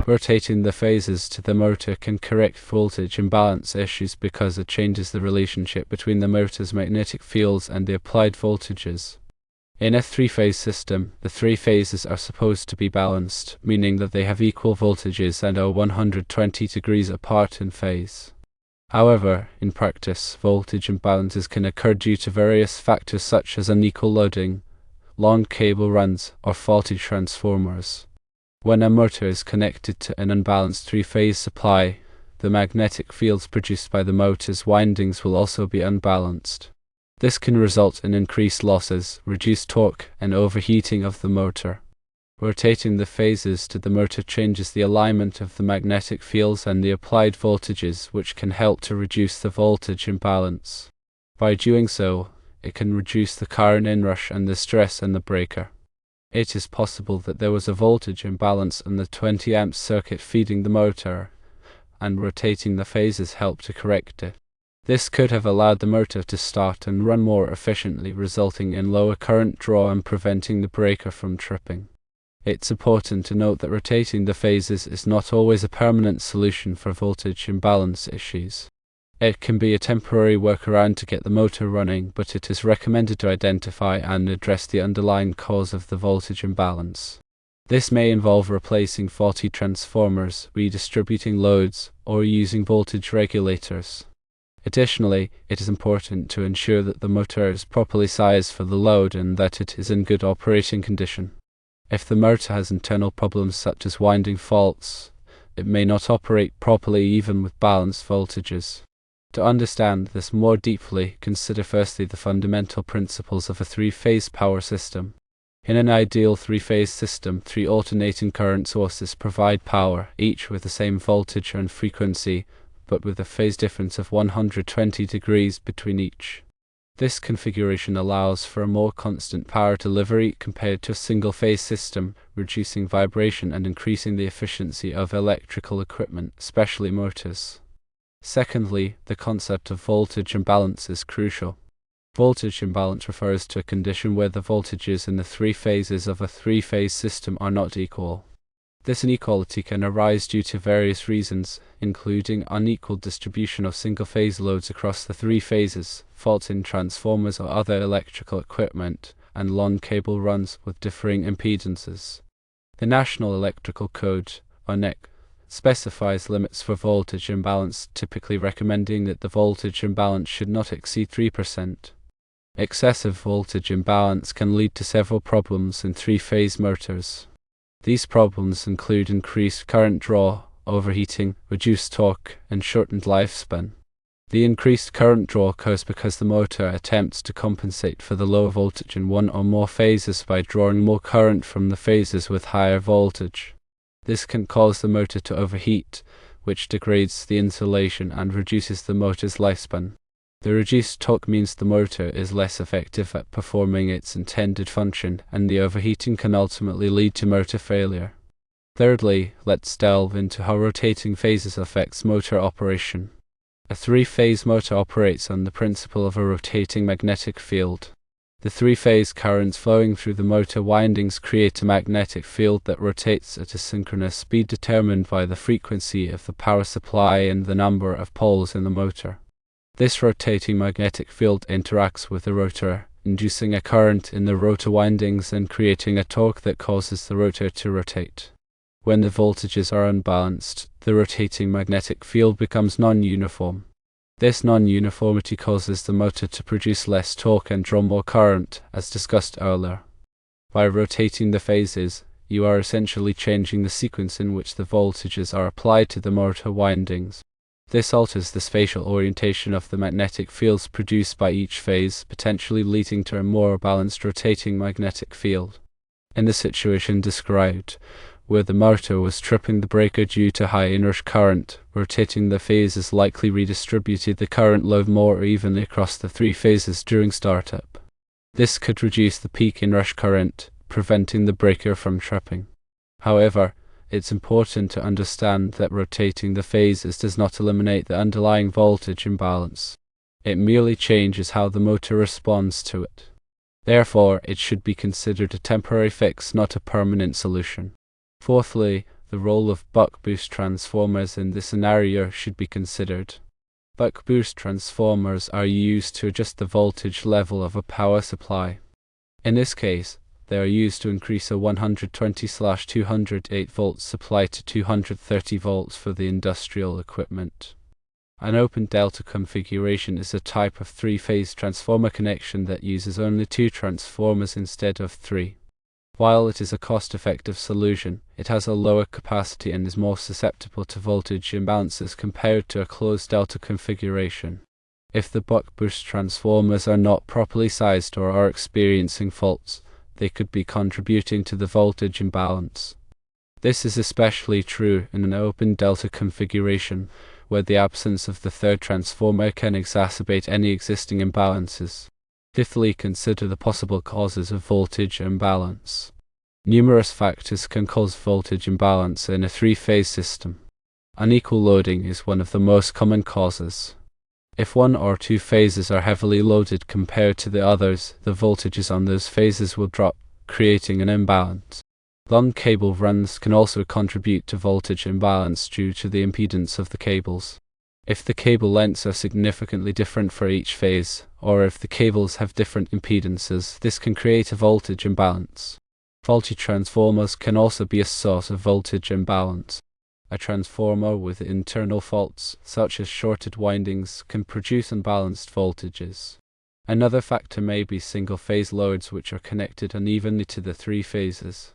Rotating the phases to the motor can correct voltage imbalance issues because it changes the relationship between the motor's magnetic fields and the applied voltages. In a three-phase system, the three phases are supposed to be balanced, meaning that they have equal voltages and are 120 degrees apart in phase. However, in practice, voltage imbalances can occur due to various factors such as unequal loading, long cable runs, or faulty transformers. When a motor is connected to an unbalanced three-phase supply, the magnetic fields produced by the motor's windings will also be unbalanced. This can result in increased losses, reduced torque, and overheating of the motor. Rotating the phases to the motor changes the alignment of the magnetic fields and the applied voltages, which can help to reduce the voltage imbalance. By doing so, it can reduce the current inrush and the stress in the breaker. It is possible that there was a voltage imbalance in the 20 amp circuit feeding the motor, and rotating the phases helped to correct it. This could have allowed the motor to start and run more efficiently, resulting in lower current draw and preventing the breaker from tripping. It's important to note that rotating the phases is not always a permanent solution for voltage imbalance issues. It can be a temporary workaround to get the motor running, but it is recommended to identify and address the underlying cause of the voltage imbalance. This may involve replacing faulty transformers, redistributing loads, or using voltage regulators. Additionally, it is important to ensure that the motor is properly sized for the load and that it is in good operating condition. If the motor has internal problems such as winding faults, it may not operate properly even with balanced voltages. To understand this more deeply, consider firstly the fundamental principles of a three-phase power system. In an ideal three-phase system, three alternating current sources provide power, each with the same voltage and frequency, but with a phase difference of 120 degrees between each. This configuration allows for a more constant power delivery compared to a single-phase system, reducing vibration and increasing the efficiency of electrical equipment, especially motors. Secondly, the concept of voltage imbalance is crucial. Voltage imbalance refers to a condition where the voltages in the three phases of a three-phase system are not equal. This inequality can arise due to various reasons, including unequal distribution of single-phase loads across the three phases, faults in transformers or other electrical equipment, and long cable runs with differing impedances. The National Electrical Code, or NEC, specifies limits for voltage imbalance, typically recommending that the voltage imbalance should not exceed 3%. Excessive voltage imbalance can lead to several problems in three-phase motors. These problems include increased current draw, overheating, reduced torque, and shortened lifespan. The increased current draw occurs because the motor attempts to compensate for the lower voltage in one or more phases by drawing more current from the phases with higher voltage. This can cause the motor to overheat, which degrades the insulation and reduces the motor's lifespan. The reduced torque means the motor is less effective at performing its intended function, and the overheating can ultimately lead to motor failure. Thirdly, let's delve into how rotating phases affects motor operation. A three-phase motor operates on the principle of a rotating magnetic field. The three-phase currents flowing through the motor windings create a magnetic field that rotates at a synchronous speed determined by the frequency of the power supply and the number of poles in the motor. This rotating magnetic field interacts with the rotor, inducing a current in the rotor windings and creating a torque that causes the rotor to rotate. When the voltages are unbalanced, the rotating magnetic field becomes non-uniform. This non-uniformity causes the motor to produce less torque and draw more current, as discussed earlier. By rotating the phases, you are essentially changing the sequence in which the voltages are applied to the motor windings. This alters the spatial orientation of the magnetic fields produced by each phase, potentially leading to a more balanced rotating magnetic field. In the situation described, where the motor was tripping the breaker due to high inrush current, rotating the phases likely redistributed the current load more evenly across the three phases during startup. This could reduce the peak inrush current, preventing the breaker from tripping. However, it's important to understand that rotating the phases does not eliminate the underlying voltage imbalance. It merely changes how the motor responds to it. Therefore, it should be considered a temporary fix, not a permanent solution. Fourthly, the role of buck-boost transformers in this scenario should be considered. Buck-boost transformers are used to adjust the voltage level of a power supply. In this case, they are used to increase a 120/208 volts supply to 230 volts for the industrial equipment. An open delta configuration is a type of three-phase transformer connection that uses only 2 transformers instead of 3. While it is a cost-effective solution, it has a lower capacity and is more susceptible to voltage imbalances compared to a closed delta configuration. If the buck-boost transformers are not properly sized or are experiencing faults, they could be contributing to the voltage imbalance. This is especially true in an open delta configuration, where the absence of the third transformer can exacerbate any existing imbalances. Fifthly, consider the possible causes of voltage imbalance. Numerous factors can cause voltage imbalance in a three-phase system. Unequal loading is one of the most common causes. If one or two phases are heavily loaded compared to the others, the voltages on those phases will drop, creating an imbalance. Long cable runs can also contribute to voltage imbalance due to the impedance of the cables. If the cable lengths are significantly different for each phase, or if the cables have different impedances, this can create a voltage imbalance. Faulty transformers can also be a source of voltage imbalance. A transformer with internal faults, such as shorted windings, can produce unbalanced voltages. Another factor may be single-phase loads which are connected unevenly to the three phases.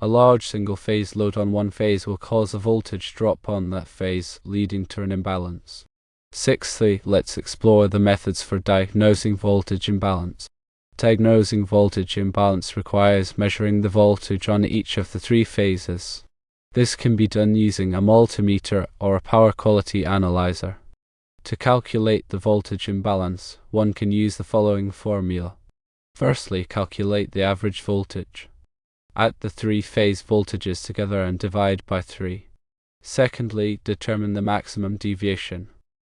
A large single-phase load on one phase will cause a voltage drop on that phase, leading to an imbalance. Sixthly, let's explore the methods for diagnosing voltage imbalance. Diagnosing voltage imbalance requires measuring the voltage on each of the three phases. This can be done using a multimeter or a power quality analyzer. To calculate the voltage imbalance, one can use the following formula. Firstly, calculate the average voltage. Add the three-phase voltages together and divide by 3. Secondly, determine the maximum deviation.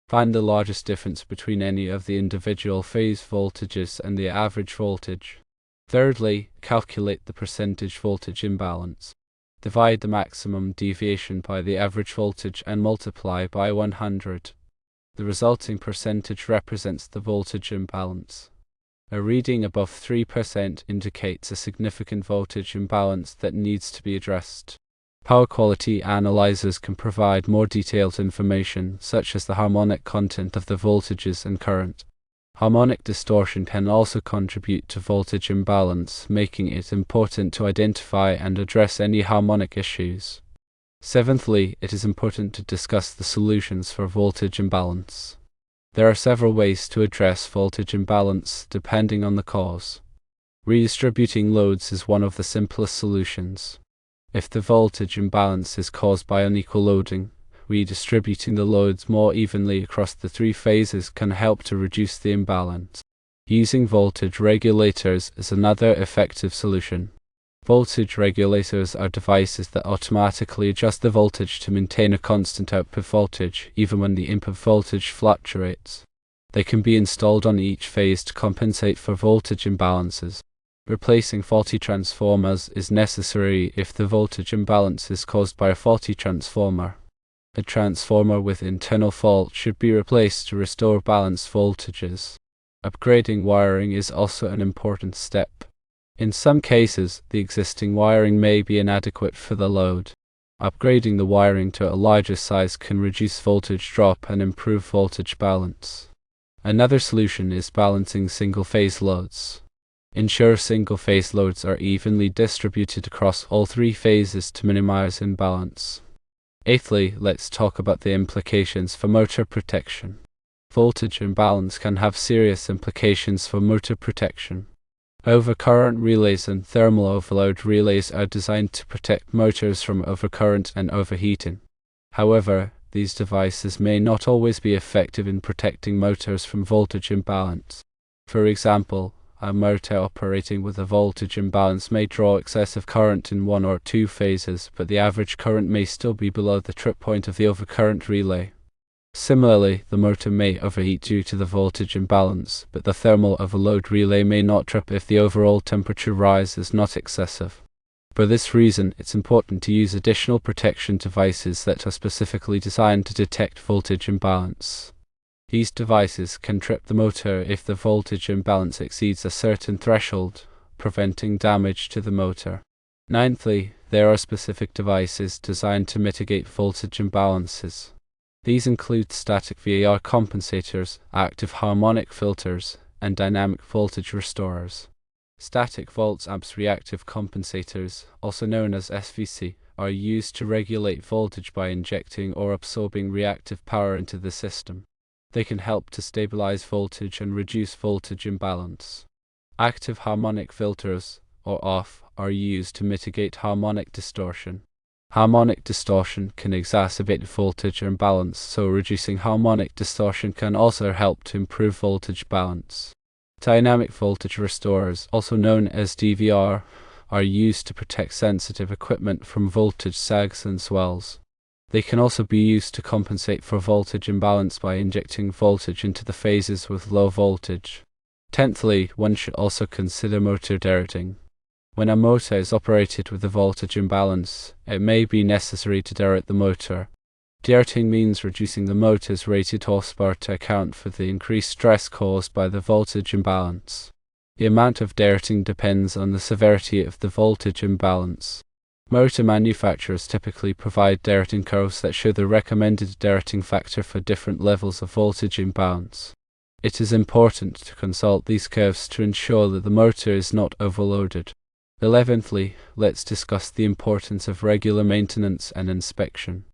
Find the largest difference between any of the individual phase voltages and the average voltage. Thirdly, calculate the percentage voltage imbalance. Divide the maximum deviation by the average voltage and multiply by 100. The resulting percentage represents the voltage imbalance. A reading above 3% indicates a significant voltage imbalance that needs to be addressed. Power quality analyzers can provide more detailed information, such as the harmonic content of the voltages and current. Harmonic distortion can also contribute to voltage imbalance, making it important to identify and address any harmonic issues. Seventhly, it is important to discuss the solutions for voltage imbalance. There are several ways to address voltage imbalance depending on the cause. Redistributing loads is one of the simplest solutions. If the voltage imbalance is caused by unequal loading, redistributing the loads more evenly across the three phases can help to reduce the imbalance. Using voltage regulators is another effective solution. Voltage regulators are devices that automatically adjust the voltage to maintain a constant output voltage, even when the input voltage fluctuates. They can be installed on each phase to compensate for voltage imbalances. Replacing faulty transformers is necessary if the voltage imbalance is caused by a faulty transformer. A transformer with internal fault should be replaced to restore balanced voltages. Upgrading wiring is also an important step. In some cases, the existing wiring may be inadequate for the load. Upgrading the wiring to a larger size can reduce voltage drop and improve voltage balance. Another solution is balancing single-phase loads. Ensure single-phase loads are evenly distributed across all three phases to minimize imbalance. Eighthly, let's talk about the implications for motor protection. Voltage imbalance can have serious implications for motor protection. Overcurrent relays and thermal overload relays are designed to protect motors from overcurrent and overheating. However, these devices may not always be effective in protecting motors from voltage imbalance. For example, a motor operating with a voltage imbalance may draw excessive current in one or two phases, but the average current may still be below the trip point of the overcurrent relay. Similarly, the motor may overheat due to the voltage imbalance, but the thermal overload relay may not trip if the overall temperature rise is not excessive. For this reason, it's important to use additional protection devices that are specifically designed to detect voltage imbalance. These devices can trip the motor if the voltage imbalance exceeds a certain threshold, preventing damage to the motor. Ninthly, there are specific devices designed to mitigate voltage imbalances. These include static VAR compensators, active harmonic filters, and dynamic voltage restorers. Static volts-amps reactive compensators, also known as SVC, are used to regulate voltage by injecting or absorbing reactive power into the system. They can help to stabilize voltage and reduce voltage imbalance. Active harmonic filters, or OFF, are used to mitigate harmonic distortion. Harmonic distortion can exacerbate voltage imbalance, so reducing harmonic distortion can also help to improve voltage balance. Dynamic voltage restorers, also known as DVR, are used to protect sensitive equipment from voltage sags and swells. They can also be used to compensate for voltage imbalance by injecting voltage into the phases with low voltage. Tenthly, one should also consider motor derriting. When a motor is operated with a voltage imbalance, it may be necessary to derrit the motor. Derriting means reducing the motor's rated horsepower to account for the increased stress caused by the voltage imbalance. The amount of derriting depends on the severity of the voltage imbalance. Motor manufacturers typically provide derriting curves that show the recommended derriting factor for different levels of voltage imbalance. It is important to consult these curves to ensure that the motor is not overloaded. 11thly, let's discuss the importance of regular maintenance and inspection.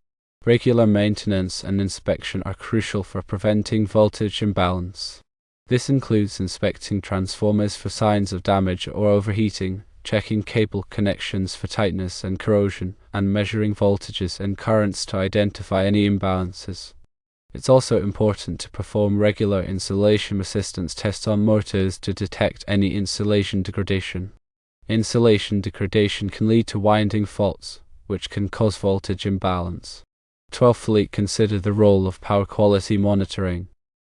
Regular maintenance and inspection are crucial for preventing voltage imbalance. This includes inspecting transformers for signs of damage or overheating, checking cable connections for tightness and corrosion, and measuring voltages and currents to identify any imbalances. It's also important to perform regular insulation resistance tests on motors to detect any insulation degradation. Insulation degradation can lead to winding faults, which can cause voltage imbalance. 12thly, consider the role of power quality monitoring.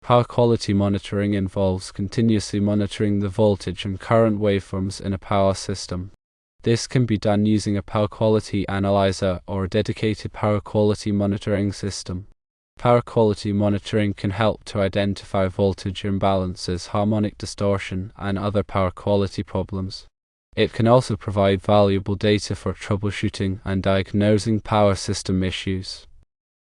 Power quality monitoring involves continuously monitoring the voltage and current waveforms in a power system. This can be done using a power quality analyzer or a dedicated power quality monitoring system. Power quality monitoring can help to identify voltage imbalances, harmonic distortion, and other power quality problems. It can also provide valuable data for troubleshooting and diagnosing power system issues.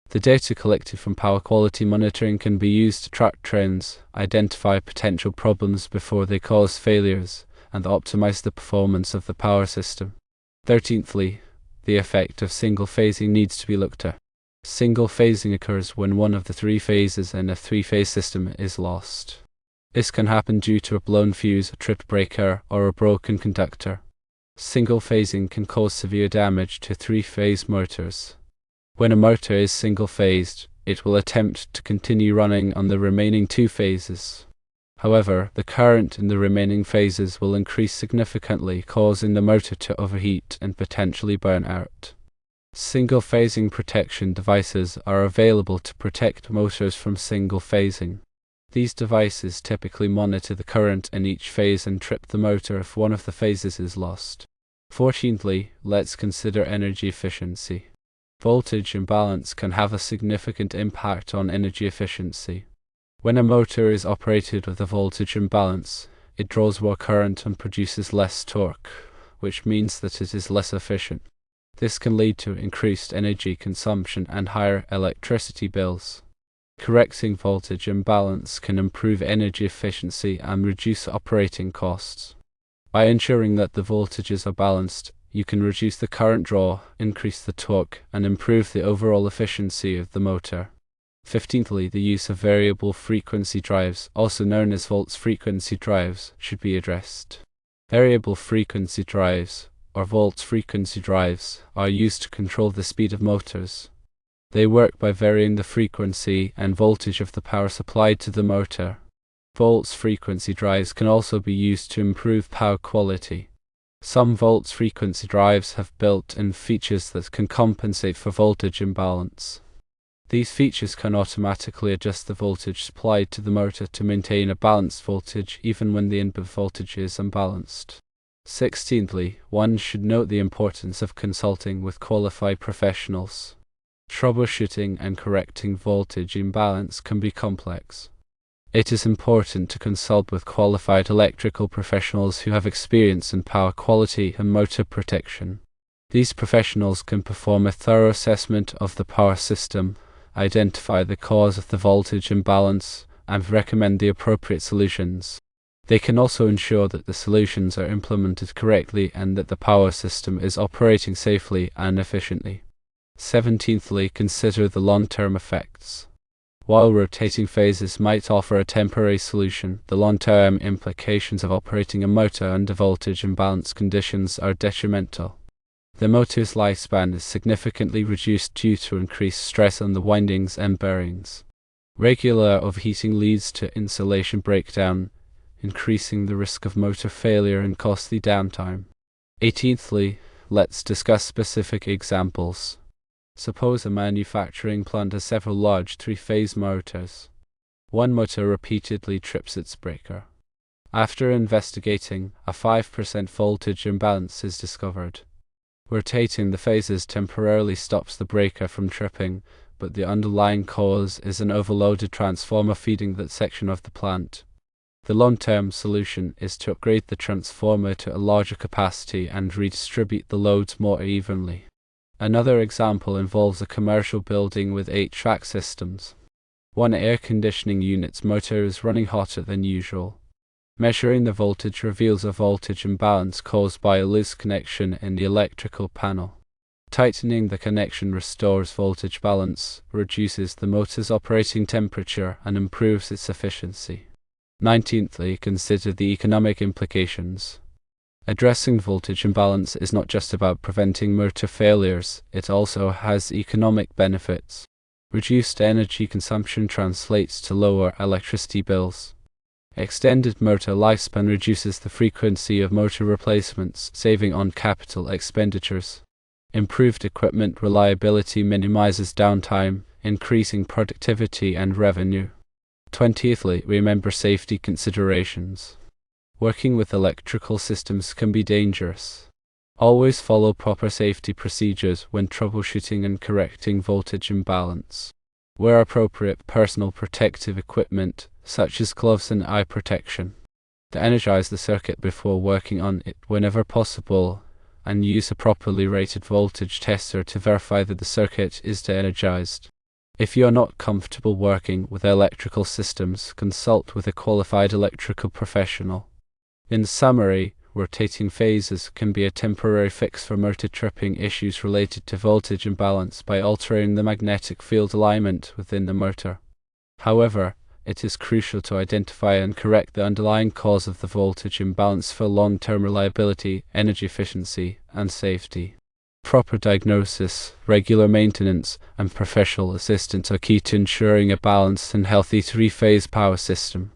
The data collected from power quality monitoring can be used to track trends, identify potential problems before they cause failures, and optimize the performance of the power system. 13thly, the effect of single phasing needs to be looked at. Single phasing occurs when one of the three phases in a three-phase system is lost. This can happen due to a blown fuse, a tripped breaker, or a broken conductor. Single phasing can cause severe damage to three-phase motors. When a motor is single-phased, it will attempt to continue running on the remaining two phases. However, the current in the remaining phases will increase significantly, causing the motor to overheat and potentially burn out. Single-phasing protection devices are available to protect motors from single-phasing. These devices typically monitor the current in each phase and trip the motor if one of the phases is lost. 14thly, let's consider energy efficiency. Voltage imbalance can have a significant impact on energy efficiency. When a motor is operated with a voltage imbalance, it draws more current and produces less torque, which means that it is less efficient. This can lead to increased energy consumption and higher electricity bills. Correcting voltage imbalance can improve energy efficiency and reduce operating costs. By ensuring that the voltages are balanced, you can reduce the current draw, increase the torque, and improve the overall efficiency of the motor. 15thly, the use of variable frequency drives, also known as volts frequency drives, should be addressed. Variable frequency drives, or volts frequency drives, are used to control the speed of motors. They work by varying the frequency and voltage of the power supplied to the motor. Volts frequency drives can also be used to improve power quality. Some volts frequency drives have built-in features that can compensate for voltage imbalance. These features can automatically adjust the voltage supplied to the motor to maintain a balanced voltage even when the input voltage is unbalanced. 16thly, one should note the importance of consulting with qualified professionals. Troubleshooting and correcting voltage imbalance can be complex. It is important to consult with qualified electrical professionals who have experience in power quality and motor protection. These professionals can perform a thorough assessment of the power system, identify the cause of the voltage imbalance, and recommend the appropriate solutions. They can also ensure that the solutions are implemented correctly and that the power system is operating safely and efficiently. 17thly, consider the long-term effects. While rotating phases might offer a temporary solution, the long-term implications of operating a motor under voltage imbalance conditions are detrimental. The motor's lifespan is significantly reduced due to increased stress on the windings and bearings. Regular overheating leads to insulation breakdown, increasing the risk of motor failure and costly downtime. 18thly, let's discuss specific examples. Suppose a manufacturing plant has several large three-phase motors. One motor repeatedly trips its breaker. After investigating, a 5% voltage imbalance is discovered. Rotating the phases temporarily stops the breaker from tripping, but the underlying cause is an overloaded transformer feeding that section of the plant. The long-term solution is to upgrade the transformer to a larger capacity and redistribute the loads more evenly. Another example involves a commercial building with 8 HVAC systems. One air conditioning unit's motor is running hotter than usual. Measuring the voltage reveals a voltage imbalance caused by a loose connection in the electrical panel. Tightening the connection restores voltage balance, reduces the motor's operating temperature, and improves its efficiency. 19thly, consider the economic implications. Addressing voltage imbalance is not just about preventing motor failures, it also has economic benefits. Reduced energy consumption translates to lower electricity bills. Extended motor lifespan reduces the frequency of motor replacements, saving on capital expenditures. Improved equipment reliability minimizes downtime, increasing productivity and revenue. 20thly, remember safety considerations. Working with electrical systems can be dangerous. Always follow proper safety procedures when troubleshooting and correcting voltage imbalance. Wear appropriate personal protective equipment, such as gloves and eye protection. De-energize the circuit before working on it whenever possible, and use a properly rated voltage tester to verify that the circuit is de-energized. If you are not comfortable working with electrical systems, consult with a qualified electrical professional. In summary, rotating phases can be a temporary fix for motor tripping issues related to voltage imbalance by altering the magnetic field alignment within the motor. However, it is crucial to identify and correct the underlying cause of the voltage imbalance for long-term reliability, energy efficiency, and safety. Proper diagnosis, regular maintenance, and professional assistance are key to ensuring a balanced and healthy three-phase power system.